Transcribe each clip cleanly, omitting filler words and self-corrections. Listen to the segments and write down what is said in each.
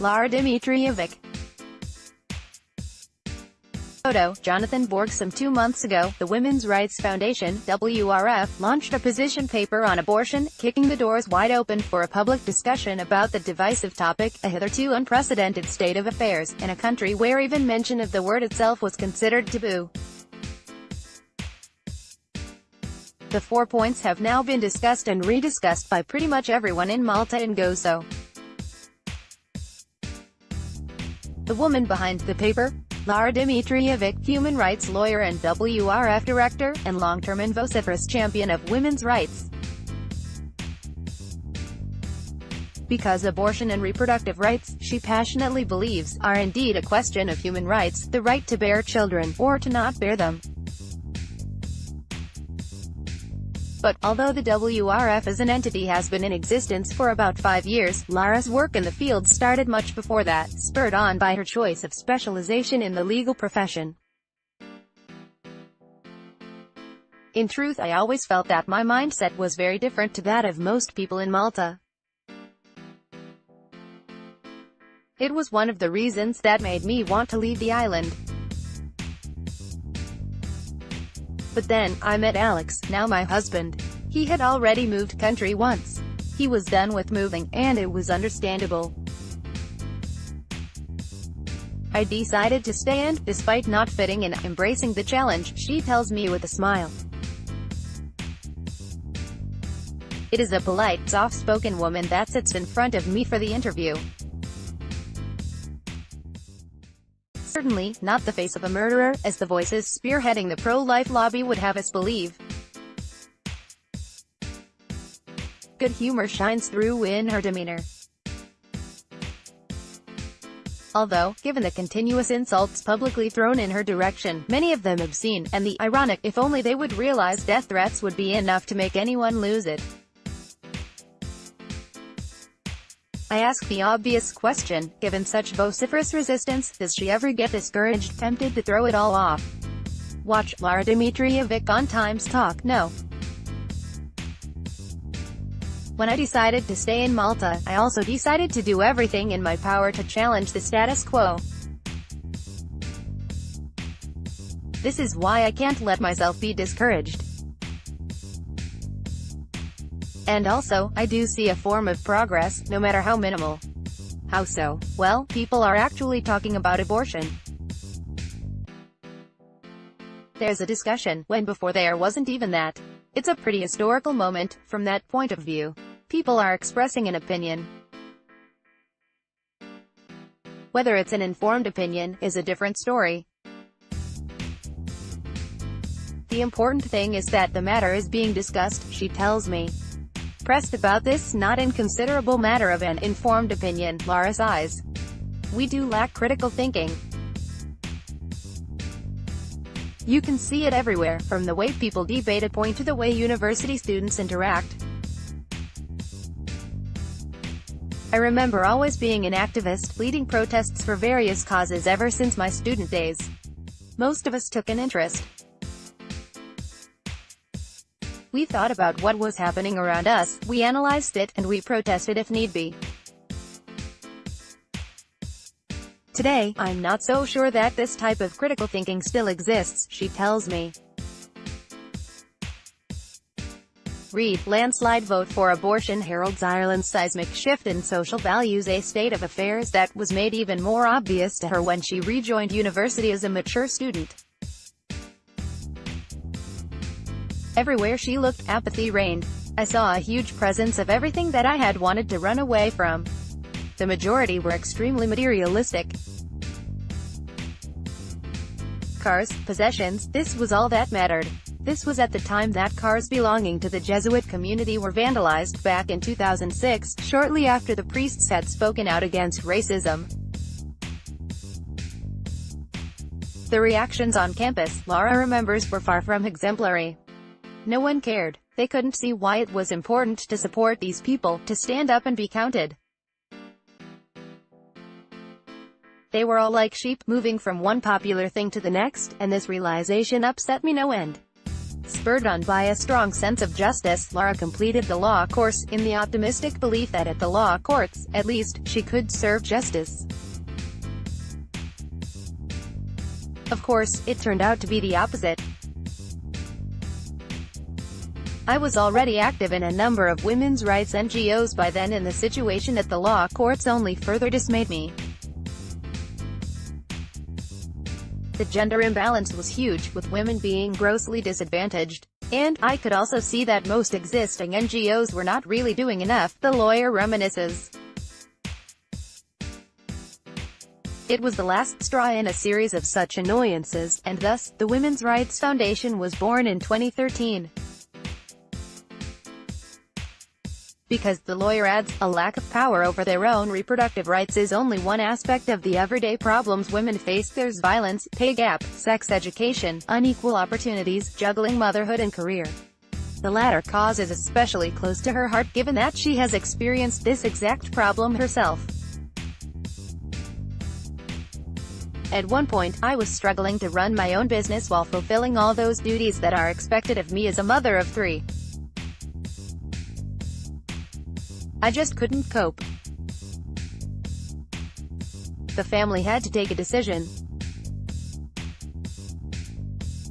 Lara Dimitrijevic. Photo, Jonathan Borg Some. 2 months ago, the Women's Rights Foundation, WRF, launched a position paper on abortion, kicking the doors wide open for a public discussion about the divisive topic, a hitherto unprecedented state of affairs, in a country where even mention of the word itself was considered taboo. The 4 points have now been discussed and rediscussed by pretty much everyone in Malta and Gozo. The woman behind the paper? Lara Dimitrijevic, human rights lawyer and WRF director, and long-term and vociferous champion of women's rights. Because abortion and reproductive rights, she passionately believes, are indeed a question of human rights, the right to bear children, or to not bear them. But, although the WRF as an entity has been in existence for about 5 years, Lara's work in the field started much before that, spurred on by her choice of specialization in the legal profession. In truth, I always felt that my mindset was very different to that of most people in Malta. It was one of the reasons that made me want to leave the island. But then, I met Alex, now my husband. He had already moved country once. He was done with moving, and it was understandable. I decided to stay and, despite not fitting in, embracing the challenge, she tells me with a smile. It is a polite, soft-spoken woman that sits in front of me for the interview. Certainly, not the face of a murderer, as the voices spearheading the pro-life lobby would have us believe. Good humor shines through in her demeanor. Although, given the continuous insults publicly thrown in her direction, many of them obscene, and the ironic, if only they would realize death threats would be enough to make anyone lose it. I ask the obvious question, given such vociferous resistance, does she ever get discouraged, tempted to throw it all off? Watch Lara Dimitrijevic on Times Talk. No. When I decided to stay in Malta, I also decided to do everything in my power to challenge the status quo. This is why I can't let myself be discouraged. And also, I do see a form of progress, no matter how minimal. How so? Well, people are actually talking about abortion. There's a discussion, when before there wasn't even that. It's a pretty historical moment, from that point of view. People are expressing an opinion. Whether it's an informed opinion, is a different story. The important thing is that the matter is being discussed, she tells me. Pressed about this not inconsiderable matter of an informed opinion, Lara sighs. We do lack critical thinking. You can see it everywhere, from the way people debate a point to the way university students interact. I remember always being an activist, leading protests for various causes ever since my student days. Most of us took an interest. We thought about what was happening around us, we analyzed it, and we protested if need be. Today, I'm not so sure that this type of critical thinking still exists, she tells me. Read, landslide vote for abortion heralds Ireland's seismic shift in social values, a state of affairs that was made even more obvious to her when she rejoined university as a mature student. Everywhere she looked, apathy reigned. I saw a huge presence of everything that I had wanted to run away from. The majority were extremely materialistic. Cars, possessions, this was all that mattered. This was at the time that cars belonging to the Jesuit community were vandalized back in 2006, shortly after the priests had spoken out against racism. The reactions on campus, Lara remembers, were far from exemplary. No one cared. They couldn't see why it was important to support these people, to stand up and be counted. They were all like sheep, moving from one popular thing to the next, and this realization upset me no end. Spurred on by a strong sense of justice, Lara completed the law course, in the optimistic belief that at the law courts, at least, she could serve justice. Of course, it turned out to be the opposite. I was already active in a number of women's rights NGOs by then, and the situation at the law courts only further dismayed me. The gender imbalance was huge, with women being grossly disadvantaged. And I could also see that most existing NGOs were not really doing enough, the lawyer reminisces. It was the last straw in a series of such annoyances, and thus, the Women's Rights Foundation was born in 2013. Because, the lawyer adds, a lack of power over their own reproductive rights is only one aspect of the everyday problems women face. There's violence, pay gap, sex education, unequal opportunities, juggling motherhood and career. The latter cause is especially close to her heart, given that she has experienced this exact problem herself. At one point, I was struggling to run my own business while fulfilling all those duties that are expected of me as a mother of 3. I just couldn't cope. The family had to take a decision.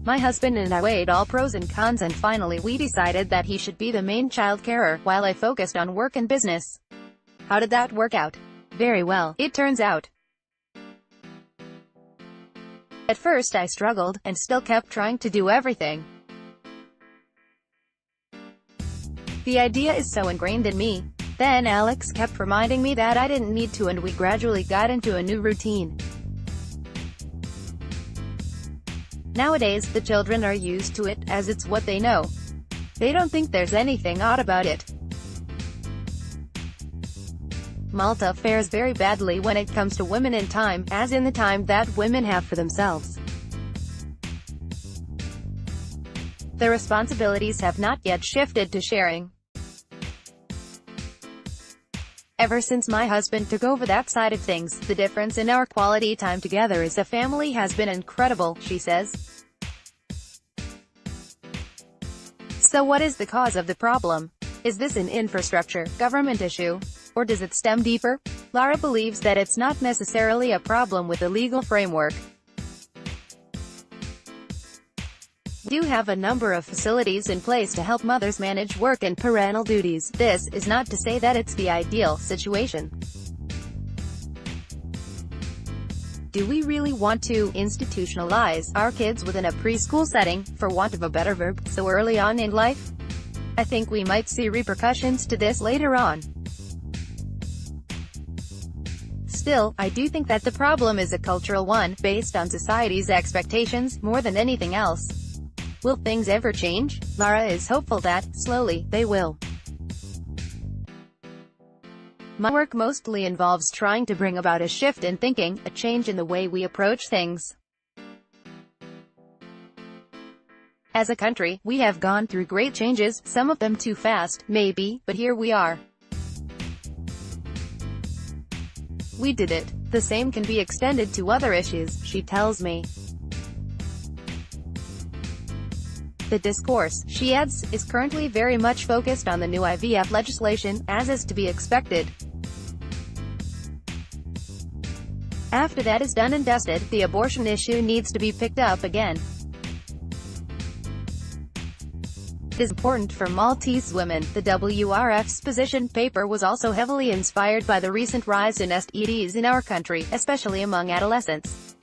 My husband and I weighed all pros and cons, and finally we decided that he should be the main child carer, while I focused on work and business. How did that work out? Very well, it turns out. At first I struggled, and still kept trying to do everything. The idea is so ingrained in me. Then Alex kept reminding me that I didn't need to, and we gradually got into a new routine. Nowadays, the children are used to it, as it's what they know. They don't think there's anything odd about it. Malta fares very badly when it comes to women in time, as in the time that women have for themselves. Their responsibilities have not yet shifted to sharing. Ever since my husband took over that side of things, the difference in our quality time together as a family has been incredible, she says. So what is the cause of the problem? Is this an infrastructure, government issue? Or does it stem deeper? Lara believes that it's not necessarily a problem with the legal framework. We do have a number of facilities in place to help mothers manage work and parental duties. This is not to say that it's the ideal situation. Do we really want to institutionalize our kids within a preschool setting, for want of a better verb, so early on in life? I think we might see repercussions to this later on. Still, I do think that the problem is a cultural one, based on society's expectations, more than anything else. Will things ever change? Lara is hopeful that, slowly, they will. My work mostly involves trying to bring about a shift in thinking, a change in the way we approach things. As a country, we have gone through great changes, some of them too fast, maybe, but here we are. We did it. The same can be extended to other issues, she tells me. The discourse, she adds, is currently very much focused on the new IVF legislation, as is to be expected. After that is done and dusted, the abortion issue needs to be picked up again. It is important for Maltese women. The WRF's position paper was also heavily inspired by the recent rise in STDs in our country, especially among adolescents.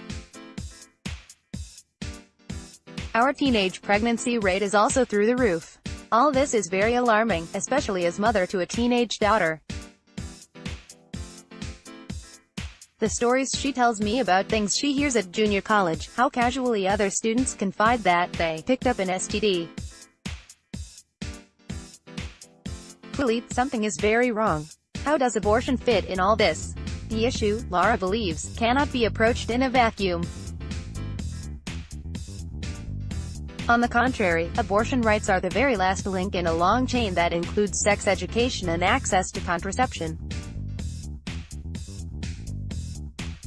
Our teenage pregnancy rate is also through the roof. All this is very alarming, especially as mother to a teenage daughter. The stories she tells me about things she hears at junior college, how casually other students confide that they picked up an STD. Clearly, something is very wrong. How does abortion fit in all this? The issue, Lara believes, cannot be approached in a vacuum. On the contrary, abortion rights are the very last link in a long chain that includes sex education and access to contraception.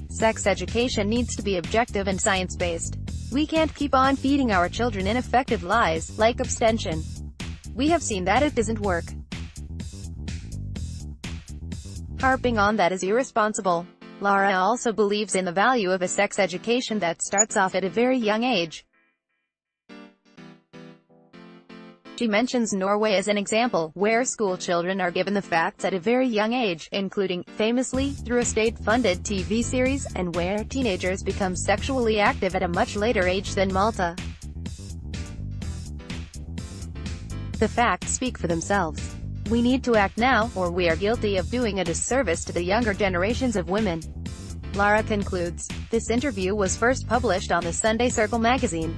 Sex education needs to be objective and science-based. We can't keep on feeding our children ineffective lies, like abstention. We have seen that it doesn't work. Harping on that is irresponsible. Lara also believes in the value of a sex education that starts off at a very young age. She mentions Norway as an example, where school children are given the facts at a very young age, including, famously, through a state-funded TV series, and where teenagers become sexually active at a much later age than Malta. The facts speak for themselves. We need to act now, or we are guilty of doing a disservice to the younger generations of women. Lara concludes. This interview was first published on the Sunday Circle magazine.